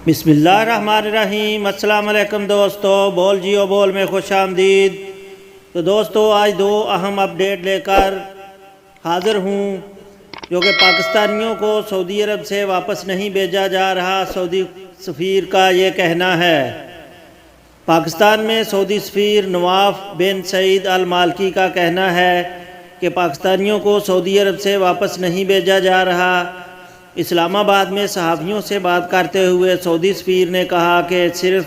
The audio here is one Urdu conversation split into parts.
بسم اللہ الرحمن الرحیم۔ السلام علیکم دوستو، بول جیو بول میں خوش آمدید۔ تو دوستو آج دو اہم اپڈیٹ لے کر حاضر ہوں، جو کہ پاکستانیوں کو سعودی عرب سے واپس نہیں بھیجا جا رہا۔ سعودی سفیر کا یہ کہنا ہے۔ پاکستان میں سعودی سفیر نواف بن سعید المالکی کا کہنا ہے کہ پاکستانیوں کو سعودی عرب سے واپس نہیں بھیجا جا رہا۔ اسلام آباد میں صحافیوں سے بات کرتے ہوئے سعودی سفیر نے کہا کہ صرف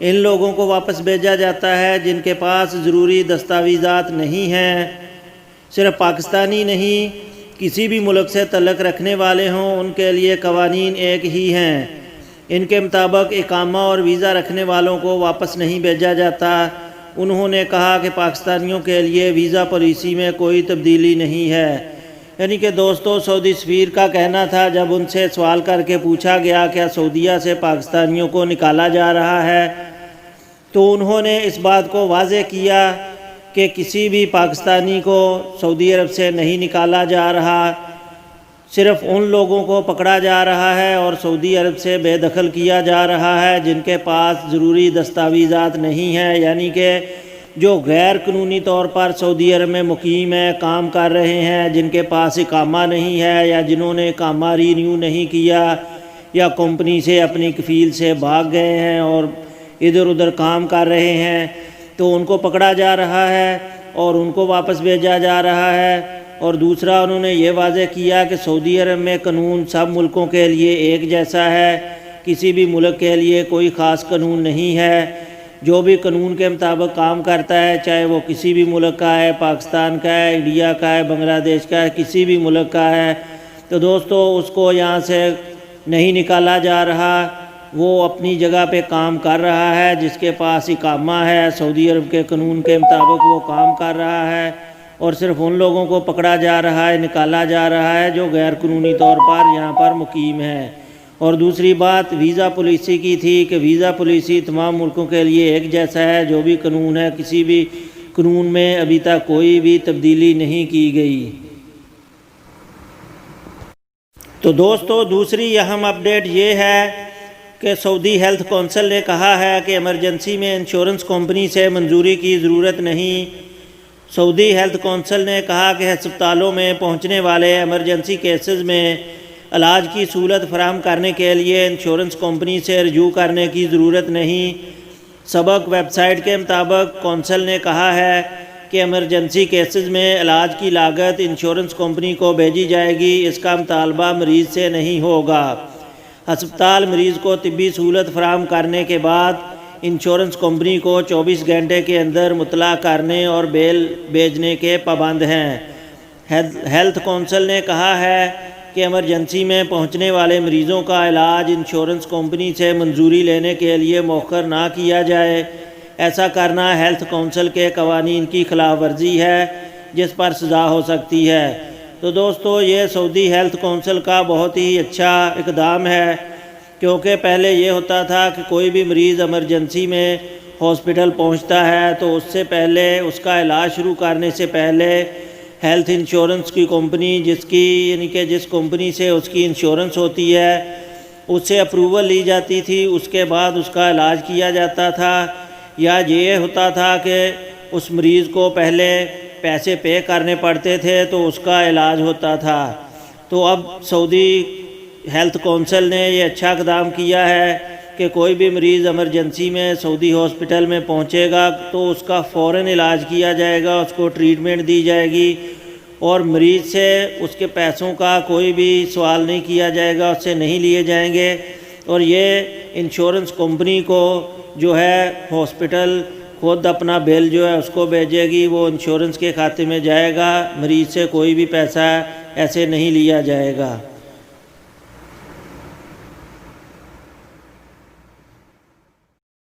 ان لوگوں کو واپس بھیجا جاتا ہے جن کے پاس ضروری دستاویزات نہیں ہیں۔ صرف پاکستانی نہیں، کسی بھی ملک سے تعلق رکھنے والے ہوں، ان کے لیے قوانین ایک ہی ہیں۔ ان کے مطابق اقامہ اور ویزا رکھنے والوں کو واپس نہیں بھیجا جاتا۔ انہوں نے کہا کہ پاکستانیوں کے لیے ویزا پالیسی میں کوئی تبدیلی نہیں ہے۔ یعنی کہ دوستو سعودی سفیر کا کہنا تھا، جب ان سے سوال کر کے پوچھا گیا کیا سعودیہ سے پاکستانیوں کو نکالا جا رہا ہے، تو انہوں نے اس بات کو واضح کیا کہ کسی بھی پاکستانی کو سعودی عرب سے نہیں نکالا جا رہا، صرف ان لوگوں کو پکڑا جا رہا ہے اور سعودی عرب سے بے دخل کیا جا رہا ہے جن کے پاس ضروری دستاویزات نہیں ہیں، یعنی کہ جو غیر قانونی طور پر سعودی عرب میں مقیم ہیں، کام کر رہے ہیں، جن کے پاس اقامہ نہیں ہے، یا جنہوں نے اقامہ رینیو نہیں کیا، یا کمپنی سے اپنی کفیل سے بھاگ گئے ہیں اور ادھر ادھر کام کر رہے ہیں، تو ان کو پکڑا جا رہا ہے اور ان کو واپس بھیجا جا رہا ہے۔ اور دوسرا انہوں نے یہ واضح کیا کہ سعودی عرب میں قانون سب ملکوں کے لیے ایک جیسا ہے، کسی بھی ملک کے لیے کوئی خاص قانون نہیں ہے۔ جو بھی قانون کے مطابق کام کرتا ہے، چاہے وہ کسی بھی ملک کا ہے، پاکستان کا ہے، انڈیا کا ہے، بنگلہ دیش کا ہے، کسی بھی ملک کا ہے، تو دوستو اس کو یہاں سے نہیں نکالا جا رہا۔ وہ اپنی جگہ پہ کام کر رہا ہے، جس کے پاس اقامہ ہے سعودی عرب کے قانون کے مطابق وہ کام کر رہا ہے، اور صرف ان لوگوں کو پکڑا جا رہا ہے، نکالا جا رہا ہے جو غیر قانونی طور پر یہاں پر مقیم ہے۔ اور دوسری بات ویزا پالیسی کی تھی کہ ویزا پالیسی تمام ملکوں کے لیے ایک جیسا ہے، جو بھی قانون ہے، کسی بھی قانون میں ابھی تک کوئی بھی تبدیلی نہیں کی گئی۔ تو دوستو دوسری اہم اپڈیٹ یہ ہے کہ سعودی ہیلتھ کونسل نے کہا ہے کہ ایمرجنسی میں انشورنس کمپنی سے منظوری کی ضرورت نہیں۔ سعودی ہیلتھ کونسل نے کہا کہ ہسپتالوں میں پہنچنے والے ایمرجنسی کیسز میں علاج کی سہولت فراہم کرنے کے لیے انشورنس کمپنی سے رجوع کرنے کی ضرورت نہیں۔ سبق ویب سائٹ کے مطابق کونسل نے کہا ہے کہ ایمرجنسی کیسز میں علاج کی لاگت انشورنس کمپنی کو بھیجی جائے گی، اس کا مطالبہ مریض سے نہیں ہوگا۔ ہسپتال مریض کو طبی سہولت فراہم کرنے کے بعد انشورنس کمپنی کو 24 گھنٹے کے اندر مطلع کرنے اور بل بھیجنے کے پابند ہیں۔ ہیلتھ کونسل نے کہا ہے کہ ایمرجنسی میں پہنچنے والے مریضوں کا علاج انشورنس کمپنی سے منظوری لینے کے لیے مؤخر نہ کیا جائے۔ ایسا کرنا ہیلتھ کونسل کے قوانین کی خلاف ورزی ہے، جس پر سزا ہو سکتی ہے۔ تو دوستو یہ سعودی ہیلتھ کونسل کا بہت ہی اچھا اقدام ہے، کیونکہ پہلے یہ ہوتا تھا کہ کوئی بھی مریض ایمرجنسی میں ہاسپٹل پہنچتا ہے تو اس سے پہلے اس کا علاج شروع کرنے سے پہلے ہیلتھ انشورنس کی کمپنی یعنی کہ جس کمپنی سے اس کی انشورنس ہوتی ہے اس سے اپروول لی جاتی تھی، اس کے بعد اس کا علاج کیا جاتا تھا، یا یہ ہوتا تھا کہ اس مریض کو پہلے پیسے پے کرنے پڑتے تھے تو اس کا علاج ہوتا تھا۔ تو اب سعودی ہیلتھ کونسل نے یہ اچھا اقدام کیا ہے کہ کوئی بھی مریض ایمرجنسی میں سعودی ہاسپٹل میں پہنچے گا تو اس کا فوراً علاج کیا جائے گا، اس کو ٹریٹمنٹ دی جائے گی، اور مریض سے اس کے پیسوں کا کوئی بھی سوال نہیں کیا جائے گا، اس سے نہیں لیے جائیں گے۔ اور یہ انشورنس کمپنی کو جو ہے ہاسپٹل خود اپنا بل جو ہے اس کو بھیجے گی، وہ انشورنس کے کھاتے میں جائے گا، مریض سے کوئی بھی پیسہ ایسے نہیں لیا جائے گا۔